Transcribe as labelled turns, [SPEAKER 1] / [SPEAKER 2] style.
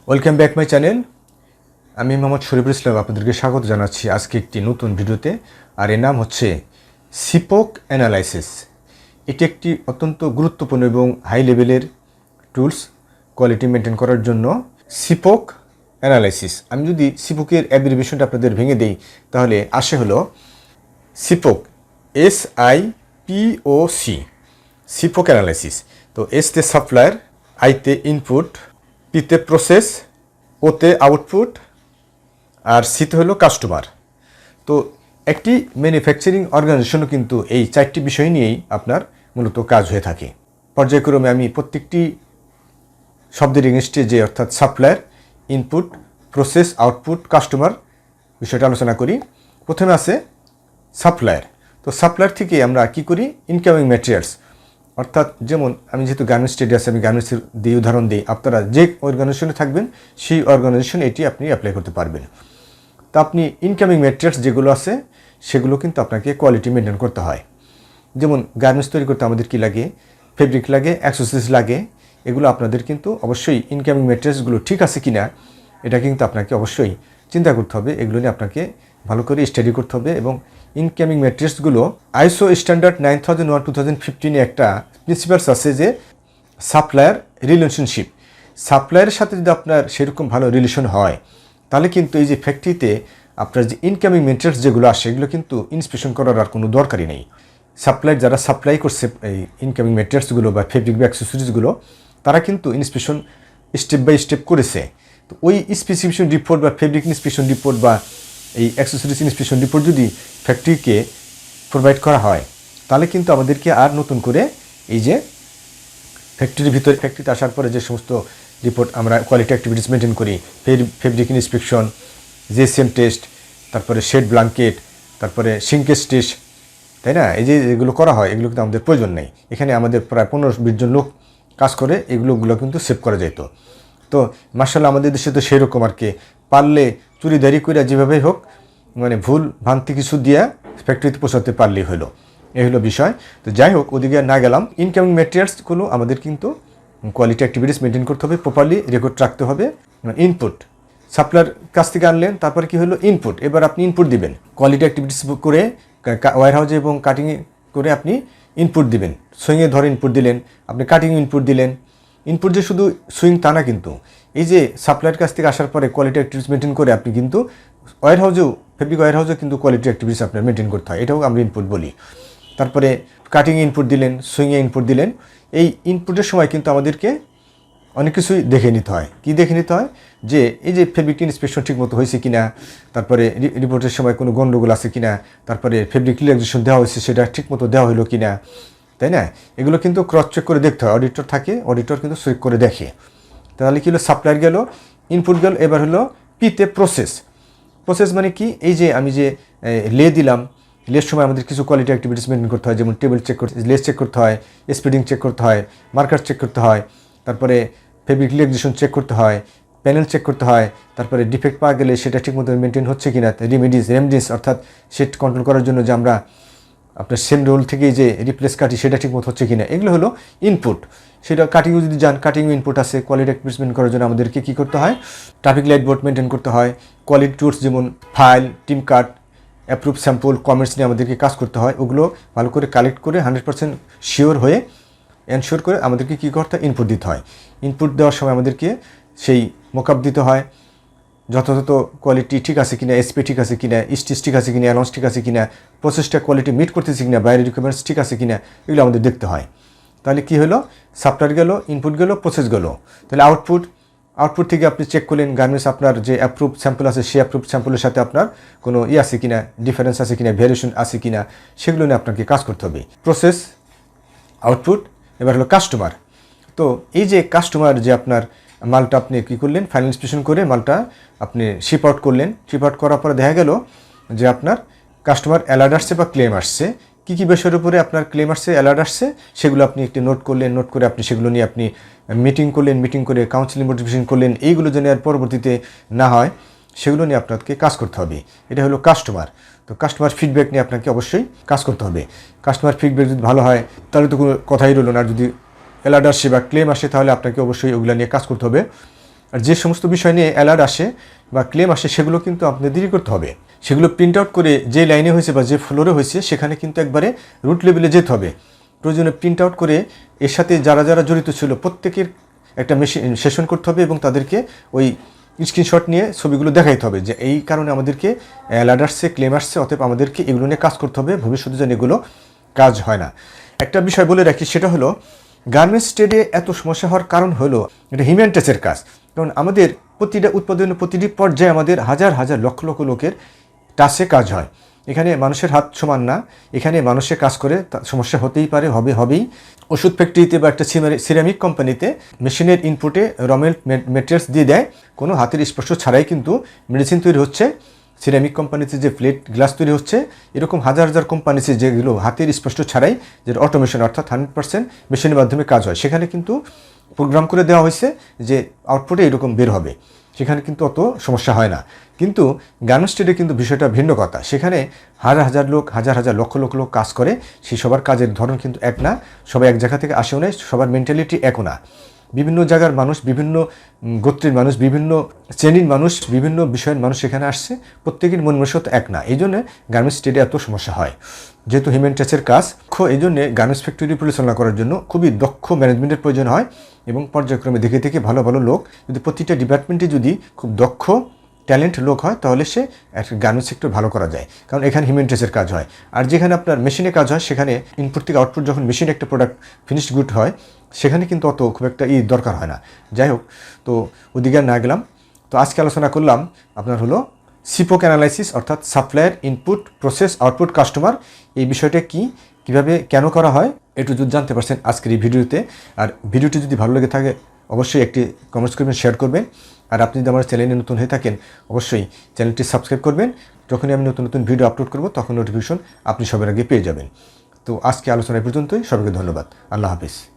[SPEAKER 1] Welcome back my channel. আমি মোহাম্মদ শরীফুল ইসলাম আপনাদেরকে স্বাগত জানাচ্ছি আজকে একটি নতুন ভিডিওতে। আর এর নাম হচ্ছে সিপক অ্যানালাইসিস। এটি একটি অত্যন্ত গুরুত্বপূর্ণ এবং হাই লেভেলের টুলস কোয়ালিটি মেনটেন করার জন্য। সিপক অ্যানালাইসিস, আমি যদি সিপকের অ্যাব্রিভিয়েশনটা আপনাদের ভেঙে দেই তাহলে আসে হলো সিপক, SIPOC, সিপক অ্যানালাইসিস। তো এসতে সাপ্লায়ার, আইতে ইনপুট, পিতে প্রসেস, ওতে আউটপুট, আর সিতে হলো কাস্টমার। তো একটি ম্যানুফ্যাকচারিং অর্গানাইজেশনও কিন্তু এই চারটি বিষয় নিয়েই আপনার মূলত কাজ হয়ে থাকে। পর্যায়ক্রমে আমি প্রত্যেকটি শব্দের ইংলিশে যে অর্থাৎ supplier, input, process, output, customer বিষয়টা আলোচনা করি। প্রথমে আছে সাপ্লায়ার। তো সাপ্লায়ার থেকে আমরা কি করি, ইনকামিং ম্যাটেরিয়ালস, অর্থাৎ যেমন আমি যেহেতু গার্মেন্টস ট্রেডে আছে, আমি গার্মেন্টসের দিয়ে উদাহরণ দিই, আপনারা যে অর্গানাইজেশনে থাকবেন সেই অর্গানাইজেশনে এটি আপনি অ্যাপ্লাই করতে পারবেন। তো আপনি ইনকামিং ম্যাটেরিয়ালস যেগুলো আছে সেগুলো কিন্তু আপনাকে কোয়ালিটি মেনটেন করতে হয়। যেমন গার্মেন্টস তৈরি করতে আমাদের কী লাগে, ফেব্রিক লাগে, অ্যাক্সেসরিজ লাগে। এগুলো আপনাদের কিন্তু অবশ্যই ইনকামিং ম্যাটেরিয়ালসগুলো ঠিক আছে কি না এটা কিন্তু আপনাকে অবশ্যই চিন্তা করতে হবে। এগুলো নিয়ে আপনাকে ভালো করে স্টাডি করতে হবে। এবং ইনকামিং ম্যাটেরিয়ালসগুলো আইএসও স্ট্যান্ডার্ড 9001:2015 একটা প্রিন্সিপালস আছে যে সাপ্লায়ার রিলেশনশিপ। সাপ্লায়ারের সাথে যদি আপনার সেরকম ভালো রিলেশন হয় তাহলে কিন্তু এই যে ফ্যাক্টরিতে আপনার যে ইনকামিং ম্যাটেরিয়ালস যেগুলো আসে এগুলো কিন্তু ইন্সপেকশন করার আর কোনো দরকারই নেই। সাপ্লায়ার যারা সাপ্লাই করছে এই ইনকামিং ম্যাটেরিয়ালসগুলো বা ফেব্রিক বা অ্যাক্সেসরিজগুলো, তারা কিন্তু ইন্সপেকশন স্টেপ বাই স্টেপ করেছে। তো ওই স্পেসিফিকেশন রিপোর্ট বা ফেব্রিক ইন্সপেকশন রিপোর্ট বা এই অ্যাক্সেসরিজ ইন্সপেকশন রিপোর্ট যদি ফ্যাক্টরিকে প্রোভাইড করা হয় তাহলে কিন্তু আমাদেরকে আর নতুন করে এই যে ফ্যাক্টরির ভিতরে, ফ্যাক্টরিতে আসার পরে যে সমস্ত রিপোর্ট আমরা কোয়ালিটি অ্যাক্টিভিটিস মেনটেন করি, ফেব্রিক ইন্সপেকশন, জিএসএম টেস্ট, তারপরে শেড ব্ল্যাঙ্কেট, তারপরে সিঙ্কেজ টেস্ট, তাই না, এই যে এগুলো করা হয় এগুলো কিন্তু আমাদের প্রয়োজন নেই। এখানে আমাদের প্রায় 15-20 জন লোক কাজ করে, এগুলো কিন্তু সেভ করা যেত। তো মার্শাল্লাহ আমাদের দেশে তো সেই রকম আর কি, পারলে চুরিদারি করে যেভাবেই হোক মানে ভুল ভ্রান্তি কিছু দিয়া ফ্যাক্টরিতে পৌঁছাতে পারলেই হলো, এই হলো বিষয়। তো যাই হোক ওদিকে না গেলাম। ইনকামিং ম্যাটেরিয়ালসগুলো আমাদের কিন্তু কোয়ালিটি অ্যাক্টিভিটিস মেনটেন করতে হবে, প্রপারলি রেকর্ড রাখতে হবে। ইনপুট সাপ্লায়ার কাছ থেকে আনলেন, তারপরে কি হলো ইনপুট, এবার আপনি ইনপুট দিবেন কোয়ালিটি অ্যাক্টিভিটিস করে ওয়্যার হাউসে এবং কাটিংয়ে করে আপনি ইনপুট দিবেন। সুইংয়ে ধরে ইনপুট দিলেন, আপনি কাটিং ইনপুট দিলেন। ইনপুট যে শুধু সুইং তা না, কিন্তু এই যে সাপ্লায়ার কাছ থেকে আসার পরে কোয়ালিটি অ্যাক্টিভিটিস মেনটেন করে আপনি কিন্তু ওয়্যার হাউসেও, ফেব্রিক ওয়্যার হাউসেও কিন্তু কোয়ালিটি অ্যাক্টিভিটিস আপনার মেনটেন করতে হয়, এটাও আমরা ইনপুট বলি। তারপরে কাটিংয়ে ইনপুট দিলেন, সুইংয়ে ইনপুট দিলেন। এই ইনপুটের সময় কিন্তু আমাদেরকে অনেক কিছুই দেখে নিতে হয়। কি দেখে নিতে হয়, যে এই যে ফেব্রিক ইন্সপেকশন ঠিকমতো হয়েছে কিনা, তারপরে রিপোর্টের সময় কোনো গণ্ডগোল আছে কিনা, তারপরে ফেব্রিক রিল্যাক্সেশন দেওয়া হয়েছে সেটা ঠিকমতো দেওয়া হলো কিনা, তাই না, এগুলো কিন্তু ক্রস চেক করে দেখতে হয়। অডিটর থাকে, অডিটর কিন্তু চেক করে দেখে। তাহলে কী হলো, সাপ্লায়ার গেল, ইনপুট গেল। এবার হলো পিতে প্রসেস। প্রসেস মানে কি, এই যে আমি যে লে দিলাম, লের সময় আমাদের কিছু কোয়ালিটি অ্যাক্টিভিটিস মেনটেন করতে হয়, যেমন টেবিল চেক করতে, লেস চেক করতে হয়, স্পিডিং চেক করতে হয়, মার্কার চেক করতে হয়, তারপরে ফেব্রিক রিল্যাক্সেশন চেক করতে হয়, প্যানেল চেক করতে হয়, তারপরে ডিফেক্ট পাওয়া গেলে সেটা ঠিকমতো মেনটেন হচ্ছে কিনা, রেমেডিস অর্থাৎ সেট কন্ট্রোল করার জন্য যে আমরা আপনার সেম রোল থেকেই যে রিপ্লেস কাটি সেটা ঠিকমতো হচ্ছে কিনা, এগুলো হলো ইনপুট। সেটা কাটিংও যদি যান, কাটিংও ইনপুট আছে। কোয়ালিটি অ্যাক্টিভিটিস করার জন্য আমাদেরকে কী করতে হয়, ট্রাফিক লাইট বোর্ড মেনটেন করতে হয়, কোয়ালিটি টুলস যেমন file, team card, approve sample, comments নিয়ে আমাদেরকে কাজ করতে হয়। ওগুলো ভালো করে কালেক্ট করে 100% শিওর হয়ে এনশিওর করে আমাদেরকে কী করতে হয়, ইনপুট দিতে হয়। ইনপুট দেওয়ার সময় আমাদেরকে সেই মোকআপ দিতে হয়, যথাযথ কোয়ালিটি ঠিক আছে কিনা, এসপি ঠিক আছে কিনা, স্টিচ ঠিক আছে কিনা, অ্যালাউন্স ঠিক আছে কিনা, প্রসেসটা কোয়ালিটি মিট করতেছে কিনা, বাইরের রিকোয়ারমেন্টস ঠিক আছে কিনা, এগুলো আমাদের দেখতে হয়। তাহলে কী হলো, সাপ্লায়ার গেল, ইনপুট গেল, প্রসেস গেল। তাহলে আউটপুট থেকে আপনি চেক করলেন গার্মেন্টস আপনার যে অ্যাপ্রুভ স্যাম্পল আছে সেই অ্যাপ্রুভ স্যাম্পলের সাথে আপনার কোনো আছে কিনা, ডিফারেন্স আছে কিনা, ভ্যারিয়েশন আছে কিনা, সেগুলো নিয়ে আপনাকে কাজ করতে হবে। Process, output. এবার হলো কাস্টমার। তো এই যে কাস্টমার যে আপনার মালটা আপনি কী করলেন, ফাইনাল ইন্সপেকশন করে মালটা আপনি শিপ আউট করলেন। শিপ আউট করার পরে দেখা গেল যে আপনার কাস্টমার অ্যালার্ট আসছে বা ক্লেম আসছে। কী কী বিষয়ের উপরে আপনার ক্লেম আসছে, অ্যালার্ট আসছে, সেগুলো আপনি একটি নোট করলেন। নোট করে আপনি সেগুলো নিয়ে আপনি মিটিং করলেন, মিটিং করে কাউন্সিলিং মোটিভেশন করলেন। এইগুলো যেন আর পরবর্তীতে না হয় সেগুলো নিয়ে আপনাকে কাজ করতে হবে। এটা হলো কাস্টমার। তো কাস্টমার ফিডব্যাক নিয়ে আপনাকে অবশ্যই কাজ করতে হবে। কাস্টমার ফিডব্যাক যদি ভালো হয় তাহলে তো কোনো কথাই রইল না। যদি অ্যালার্ট আসে বা ক্লেম আসে তাহলে আপনাকে অবশ্যই ওগুলো নিয়ে কাজ করতে হবে। আর যে সমস্ত বিষয় নিয়ে অ্যালার্ট আসে বা ক্লেম আসে সেগুলো কিন্তু আপনাদেরই করতে হবে। সেগুলো প্রিন্ট আউট করে যে লাইনে হয়েছে বা যে ফ্লোরে হয়েছে সেখানে কিন্তু একবারে রুট লেভেলে যেতে হবে। প্রয়োজনে প্রিন্ট আউট করে এর সাথে যারা যারা জড়িত ছিল প্রত্যেকের একটা সেশন করতে হবে এবং তাদেরকে ওই স্ক্রিনশট নিয়ে ছবিগুলো দেখাইতে হবে যে এই কারণে আমাদেরকে অ্যালার্ট আসছে, ক্লেম আসছে, অতএব আমাদেরকে এগুলো নিয়ে কাজ করতে হবে, ভবিষ্যতে যেন এগুলো কাজ হয় না। একটা বিষয় বলে রাখি, সেটা হলো গার্মেন্টস ট্রেডে এত সমস্যা হওয়ার কারণ হলো এটা হিউম্যান টাচের কাজ। কারণ আমাদের প্রতিটা উৎপাদনের প্রতিটি পর্যায়ে আমাদের হাজার হাজার লক্ষ লক্ষ লোকের টাচে কাজ হয়। এখানে মানুষের হাত সমান না, এখানে মানুষের কাজ করে সমস্যা হতেই পারে, হবেই। ওষুধ ফ্যাক্টরিতে বা একটা সিরামিক কোম্পানিতে মেশিনের ইনপুটে রমেল মেটেরিয়ালস দিয়ে দেয়, কোনো হাতের স্পর্শ ছাড়াই কিন্তু মেডিসিন তৈরি হচ্ছে। সিরামিক কোম্পানিতে যে প্লেট গ্লাস তৈরি হচ্ছে, এরকম হাজার হাজার কোম্পানিতে যেগুলো হাতের স্পর্শ ছাড়াই, যেটা অটোমেশন অর্থাৎ 100% মেশিনের মাধ্যমে কাজ হয়, সেখানে কিন্তু প্রোগ্রাম করে দেওয়া হয়েছে যে আউটপুটে এরকম বের হবে, সেখানে কিন্তু অত সমস্যা হয় না। কিন্তু গার্মেন্টস ট্রেডে কিন্তু বিষয়টা ভিন্ন কথা। সেখানে হাজার হাজার লোক, হাজার হাজার লক্ষ লক্ষ লোক কাজ করে, সেই সবার কাজের ধরন কিন্তু এক না, সবাই এক জায়গা থেকে আসেও না, সবার মেন্টালিটি একও না। বিভিন্ন জায়গার মানুষ, বিভিন্ন গোত্রের মানুষ, বিভিন্ন শ্রেণীর মানুষ, বিভিন্ন বিষয়ের মানুষ এখানে আসছে, প্রত্যেকের মন মানসিকতা এক না। এই জন্য গার্মেন্টস ট্রেডে এত সমস্যা হয়। যেহেতু হিউম্যান টাচের কাজ, এই জন্যে গার্মেন্টস ফ্যাক্টরি পরিচালনা করার জন্য খুবই দক্ষ ম্যানেজমেন্টের প্রয়োজন হয় এবং পর্যায়ক্রমে দেখে দেখে ভালো ভালো লোক, যদি প্রতিটা ডিপার্টমেন্টে যদি খুব দক্ষ ট্যালেন্ট লোক হয়, তাহলে সে একটা গার্মেন্টস সেক্টর ভালো করা যায়। কারণ এখানে হিউম্যান টাচের কাজ হয়। আর যেখানে আপনার মেশিনে কাজ হয়, সেখানে ইনপুট থেকে আউটপুট যখন মেশিনে একটা প্রোডাক্ট ফিনিশড গুড হয়, সেখানে কিন্তু অত খুব একটা দরকার হয় না। যাই হোক, তো ওদিকে না গেলাম। তো আজকে আলোচনা করলাম আপনার হলো সিপোক অ্যানালাইসিস, অর্থাৎ supplier input process output customer. এই বিষয়টা কি, কিভাবে, কেন করা হয়, একটু যদি জানতে পারছেন আজকের এই ভিডিওতে। আর ভিডিওটি যদি ভালো লেগে থাকে অবশ্যই একটি কমেন্টস করবেন, শেয়ার করবেন। আর আপনি যদি আমার চ্যানেলে নতুন হয়ে থাকেন অবশ্যই চ্যানেলটি সাবস্ক্রাইব করবেন। যখনই আমি নতুন নতুন ভিডিও আপলোড করব তখন নোটিফিকেশন আপনি সবার আগে পেয়ে যাবেন। তো আজকে আলোচনা পর্যন্তই। সবাইকে ধন্যবাদ। আল্লাহ হাফিজ।